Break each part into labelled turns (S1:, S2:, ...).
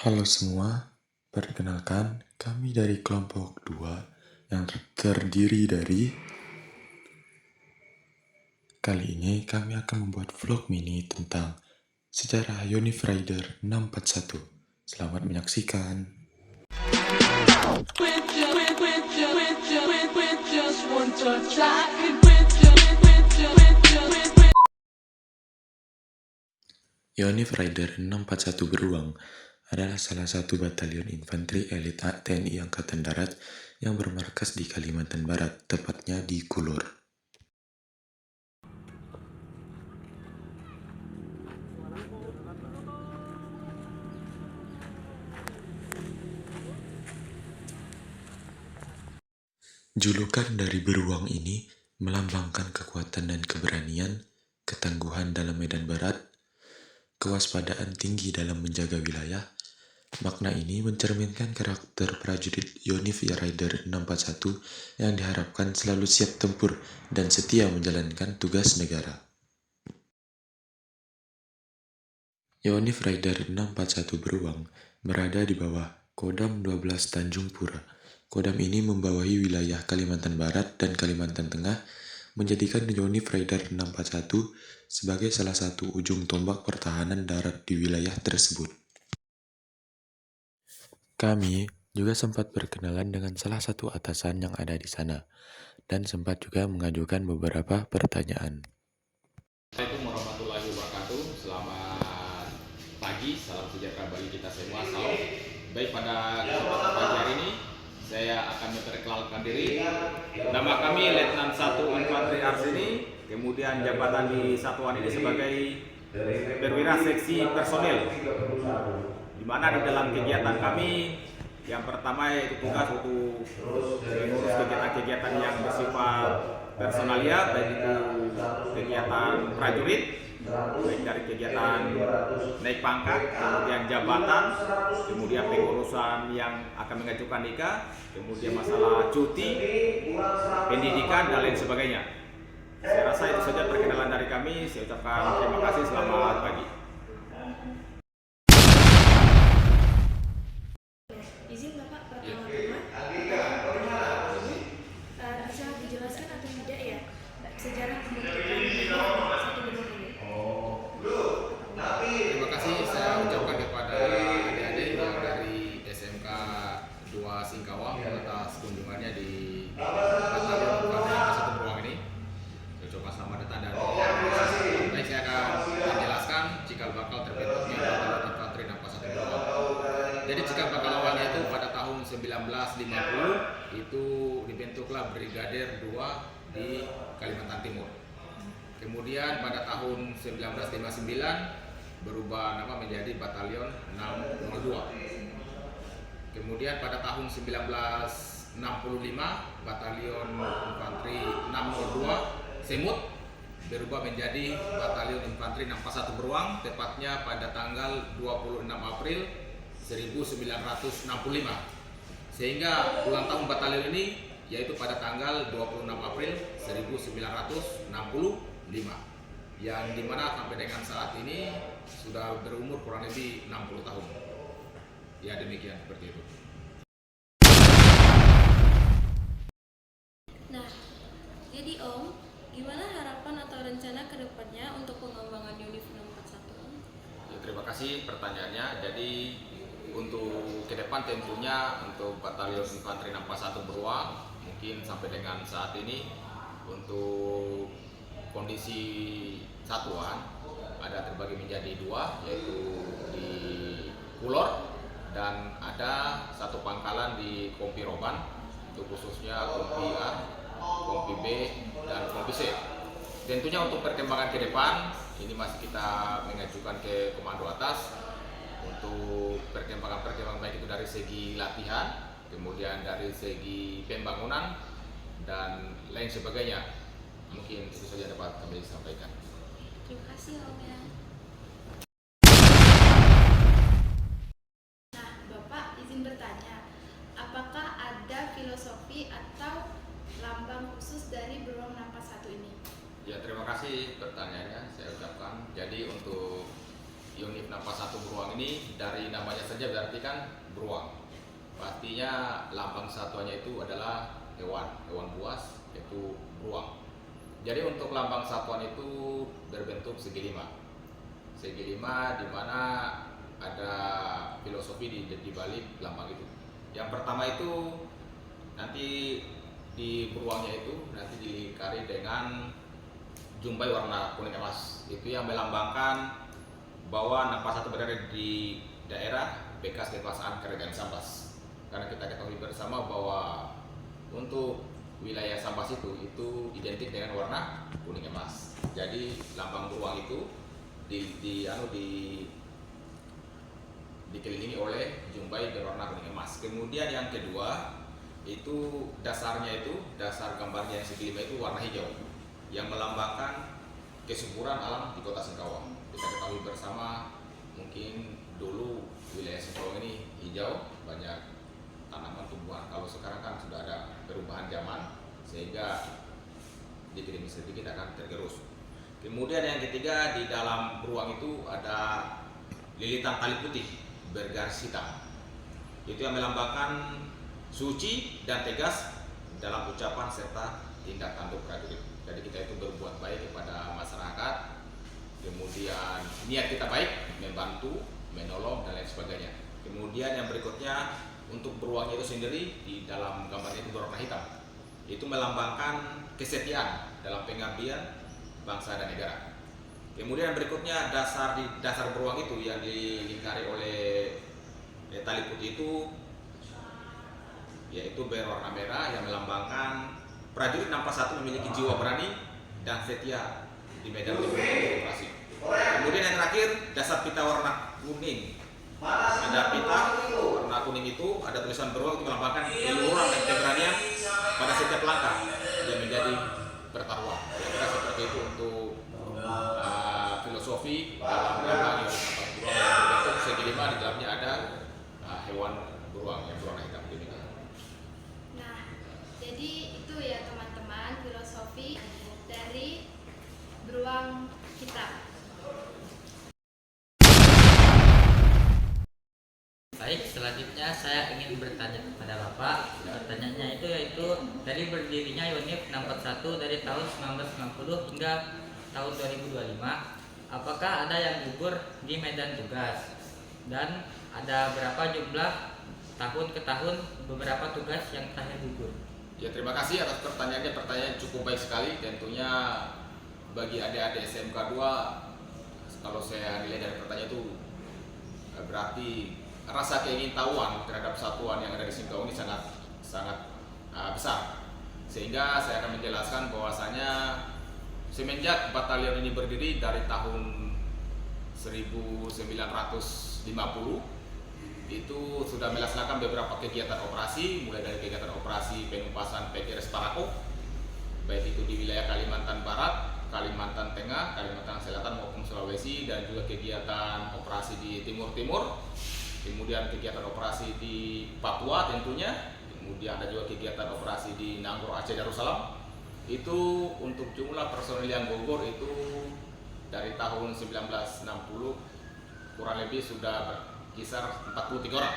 S1: Halo semua, perkenalkan kami dari kelompok 2 yang terdiri dari kali ini kami akan membuat vlog mini tentang sejarah Yonif Rider 641. Selamat menyaksikan. Yonif Rider 641 Beruang adalah salah satu batalion infanteri elit TNI Angkatan Darat yang bermarkas di Kalimantan Barat, tepatnya di Kulor. Julukan dari beruang ini melambangkan kekuatan dan keberanian, ketangguhan dalam medan berat, kewaspadaan tinggi dalam menjaga wilayah. Makna ini mencerminkan karakter prajurit Yonif Rider 641 yang diharapkan selalu siap tempur dan setia menjalankan tugas negara. Yonif Rider 641 Beruang berada di bawah Kodam 12 Tanjung Pura. Kodam ini membawahi wilayah Kalimantan Barat dan Kalimantan Tengah, menjadikan Yonif Rider 641 sebagai salah satu ujung tombak pertahanan darat di wilayah tersebut. Kami juga sempat berkenalan dengan salah satu atasan yang ada di sana, dan sempat juga mengajukan beberapa pertanyaan.
S2: Assalamualaikum warahmatullahi wabarakatuh. Selamat pagi, salam sejahtera bagi kita semua. Salam. Baik, pada kesempatan pagi hari ini saya akan memperkenalkan diri. Nama kami Letnan 1 Infanteri Arsini. Kemudian jabatan di satuan ini sebagai perwira seksi personil. Di mana di dalam kegiatan kami yang pertama yaitu tugas untuk mengurus kegiatan-kegiatan yang bersifat personalia, baik itu kegiatan prajurit, baik dari kegiatan naik pangkat, kemudian jabatan, kemudian pengurusan yang akan mengajukan nikah, kemudian masalah cuti, pendidikan, dan lain sebagainya. Saya rasa itu saja perkenalan dari kami. Saya ucapkan terima kasih, selamat pagi.
S3: Izin Bapak, pertama-tama bisa dijelaskan atau tidak ya sejarah pembentukan satu beruang ini?
S2: Terima kasih saya ucapkan kepada adik-adik yang dari SMK 2 Singkawang atas kunjungannya di Batalion Infanteri satu Beruang ini. Saya ucapkan selamat datang dan baik, saya akan menjelaskan cikal bakal terbentuknya Batalion Infanteri 641 Beruang. Jadi cikal bakal awalnya itu pada tahun 1950 itu dibentuklah Brigadir 2 di Kalimantan Timur. Kemudian pada tahun 1959 berubah nama menjadi Batalion 602. Kemudian pada tahun 1965 Batalion Infanteri 602 Semut berubah menjadi Batalion Infanteri 641 Beruang, tepatnya pada tanggal 26 April 1965. Sehingga ulang tahun batalion ini yaitu pada tanggal 26 April 1965, yang dimana sampai dengan saat ini sudah berumur kurang lebih 60 tahun. Ya, demikian seperti itu.
S3: Nah, jadi Om, gimana harapan atau rencana ke depannya untuk pengembangan Yonif 641?
S2: Ya, terima kasih pertanyaannya. Jadi untuk ke depan tentunya untuk Batalion Infanteri 641 Beruang mungkin sampai dengan saat ini untuk kondisi satuan ada terbagi menjadi dua, yaitu di Kulor dan ada satu pangkalan di Kompi Roban, itu khususnya Kompi A, Kompi B, dan Kompi C. Tentunya untuk perkembangan ke depan ini masih kita mengajukan ke komando atas untuk perkembangan baik itu dari segi latihan, kemudian dari segi pembangunan dan lain sebagainya. Mungkin itu saja dapat kami sampaikan.
S3: Terima kasih Om ya. Nah, Bapak izin bertanya, apakah ada filosofi atau lambang khusus dari beruang 641 ini?
S2: Ya, terima kasih pertanyaannya saya ucapkan. Jadi untuk unit 61 beruang ini dari namanya saja berarti kan beruang. Pastinya lambang satuannya itu adalah hewan buas yaitu beruang. Jadi untuk lambang satuan itu berbentuk segi lima di mana ada filosofi di balik lambang itu. Yang pertama itu nanti di beruangnya itu nanti dilingkari dengan jumbai warna kuning emas. Itu yang melambangkan bahwa 61 berada di daerah bekas kekuasaan Kerajaan Sambas. Karena kita ketahui bersama bahwa untuk wilayah Sambas itu identik dengan warna kuning emas. Jadi lambang beruang itu dikelilingi oleh jumbai berwarna kuning emas. Kemudian yang kedua itu dasar gambarnya yang segi lima itu warna hijau yang melambangkan kesuburan alam di Kota Singkawang. Kita ketahui bersama mungkin dulu wilayah Singkawang ini hijau, banyak tanaman tumbuhan. Kalau sekarang kan sudah ada perubahan zaman sehingga dikelilingi sedikit akan tergerus. Kemudian yang ketiga di dalam beruang itu ada lilitan tali putih bergaris hitam. Itu yang melambangkan suci dan tegas dalam ucapan serta tindak tanduk prajurit. Jadi kita itu berbuat baik kepada masyarakat. Kemudian niat kita baik, membantu, menolong dan lain sebagainya. Kemudian yang berikutnya untuk beruangnya itu sendiri di dalam gambarnya itu berwarna hitam. Itu melambangkan kesetiaan dalam pengabdian bangsa dan negara. Kemudian yang berikutnya dasar beruang itu yang dilingkari oleh tali putih itu yaitu berwarna merah yang melambangkan prajurit 61 memiliki jiwa berani dan setia di medan operasi. Kemudian yang terakhir dasar pita warna kuning. Ada pita warna kuning itu ada tulisan beruang itu melambangkan keluhuran dan keberanian pada setiap langkah yang menjadi pertaruhan. Kira-kira seperti itu untuk filosofi dalam lambang beruang yang berbentuk segi lima, di dalamnya ada hewan beruang yang berwarna hitam.
S3: Nah, jadi itu ya teman-teman filosofi dari beruang kita.
S4: Baik, selanjutnya saya ingin bertanya kepada Bapak. Pertanyaannya yaitu dari berdirinya unit 61 dari tahun 1990 hingga tahun 2025, apakah ada yang gugur di medan tugas? Dan ada berapa jumlah tahun ke tahun beberapa tugas yang terakhir gugur?
S2: Ya, terima kasih atas pertanyaannya. Pertanyaan cukup baik sekali. Tentunya bagi adik-adik SMK 2, kalau saya nilai dari pertanyaan itu berarti rasa keingintahuan terhadap satuan yang ada di Singkawang ini sangat besar. Sehingga saya akan menjelaskan bahwasanya semenjak batalion ini berdiri dari tahun 1950 itu sudah melaksanakan beberapa kegiatan operasi, mulai dari kegiatan operasi penumpasan PGRS Parako, baik itu di wilayah Kalimantan Barat, Kalimantan Tengah, Kalimantan Selatan maupun Sulawesi, dan juga kegiatan operasi di Timur-Timur, kemudian kegiatan operasi di Papua tentunya, kemudian ada juga kegiatan operasi di Nanggor Aceh Darussalam. Itu untuk jumlah personil yang gugur itu dari tahun 1960 kurang lebih sudah berkisar 43 orang.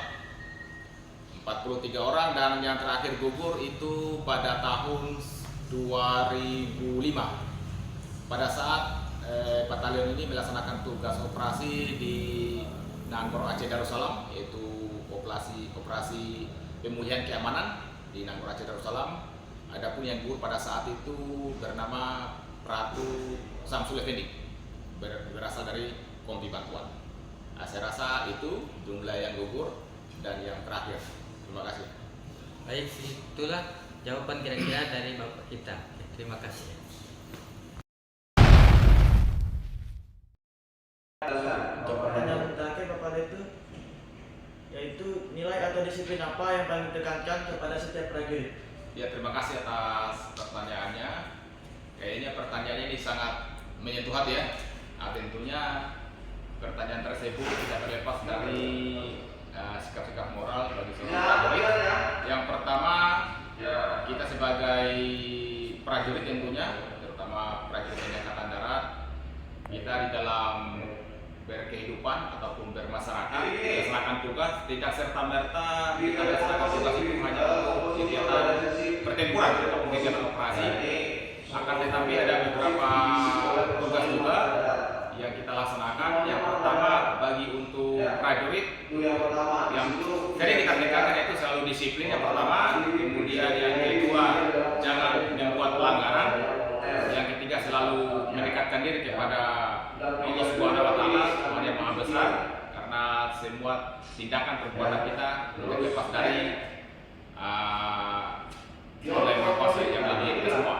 S2: 43 orang, dan yang terakhir gugur itu pada tahun 2005 pada saat batalion ini melaksanakan tugas operasi di Nanggor Aceh Darussalam, yaitu operasi pemulihan keamanan di Nanggor Aceh Darussalam. Adapun yang gugur pada saat itu bernama Ratu Samsul Effendi, berasal dari Kompi Bantuan. Nah, saya rasa itu jumlah yang gugur dan yang terakhir. Terima kasih.
S4: Baik, itulah jawaban kira-kira dari Bapak kita. Terima kasih.
S5: Untuk pertanyaan terakhir Bapak itu yaitu nilai atau disiplin apa yang paling ditekankan kepada setiap prajurit?
S2: Ya, terima kasih atas pertanyaannya. Kayaknya pertanyaannya ini sangat menyentuh hati ya. Nah, tentunya pertanyaan tersebut tidak terlepas dari sikap-sikap moral bagi seorang prajurit. Yang pertama, kita sebagai prajurit tentunya, terutama prajurit TNI Angkatan Darat, kita di dalam berkehidupan tidak serta merta kita melaksanakan tugas itu hanya untuk kegiatan pertempuran atau kegiatan operasi, akan tetapi ada beberapa tugas juga yang kita laksanakan. Yang pertama bagi untuk prajurit yang jadi kita tekankan itu selalu disiplin yang pertama, kemudian yang kedua jangan membuat pelanggaran, yang ketiga selalu mendekatkan diri kepada Allah Subhanahu wa Ta'ala, Tuhan yang Maha Besar, karena semua tindakan perbuatan kita lepas dari oleh Maha Kuasa yang lebih kita semua.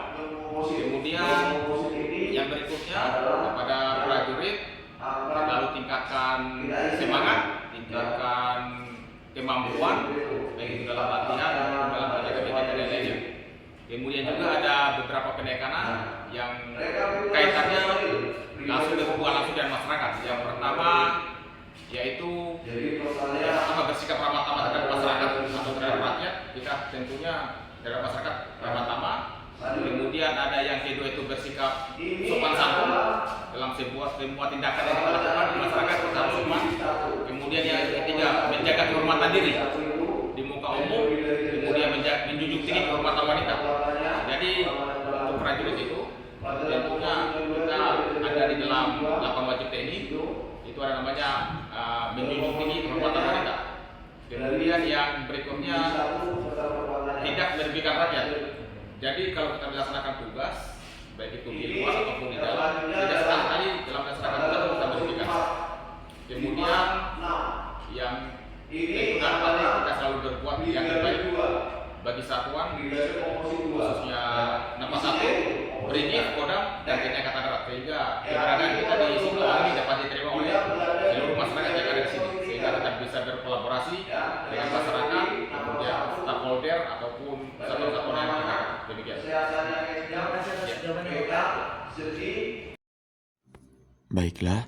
S2: Kemudian yang berikutnya kepada prajurit selalu tingkatkan semangat, tingkatkan kemampuan baik itu dalam latihan maupun dalam menjaga kegiatan yang lainnya. Kemudian juga ada beberapa penekanan yang kaitannya langsung berhubungan langsung dengan masyarakat. Yang pertama yaitu bersikap ramah tamah terhadap masyarakat atau terhadap rakyat. Kita tentunya terhadap masyarakat ramah tamah. Kemudian ada yang kedua itu bersikap sopan santun dalam semua tindakan yang kita lakukan di masyarakat, kita harus sopan. Kemudian yang ketiga menjaga kehormatan diri di muka umum, kemudian menjunjung tinggi kehormatan wanita. Jadi untuk prajurit itu tentunya kita ada di dalam 8 wajib TNI, itu ada namanya menjunjung tinggi kehormatan wanita. Kemudian yang berikutnya tidak merugikan rakyat. Jadi kalau kita melaksanakan tugas baik itu di luar ataupun di dalam, tidak sekali dalam melaksanakan tugas kita merugikan. Kemudian yang kedua kita selalu berbuat yang terbaik bagi satuan, khususnya Napas 1, Brigif, Kodam, dan TNI Angkatan Darat, sehingga keberadaan kita di sini ini dapat diterima oleh seluruh masyarakat yang ada di sini, sehingga kita bisa berkolaborasi dengan masyarakat, kemudian stakeholder ataupun satuan-satuan yang kita demikian.
S5: Terima kasih atas jawabannya Bapak.
S1: Baiklah,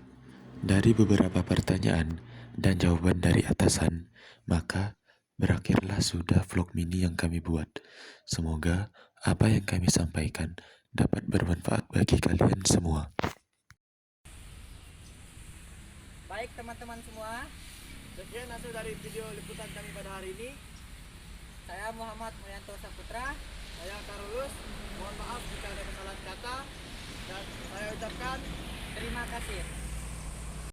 S1: dari beberapa pertanyaan dan jawaban dari atasan, maka berakhirlah sudah vlog mini yang kami buat. Semoga apa yang kami sampaikan dapat bermanfaat bagi kalian semua.
S6: Baik teman-teman semua,
S5: Sekian hasil dari video liputan kami pada hari ini.
S6: saya Muhammad Mulyanto Saputra.
S5: Saya Karolus. Mohon maaf jika ada kesalahan kata, dan saya ucapkan
S6: Terima kasih.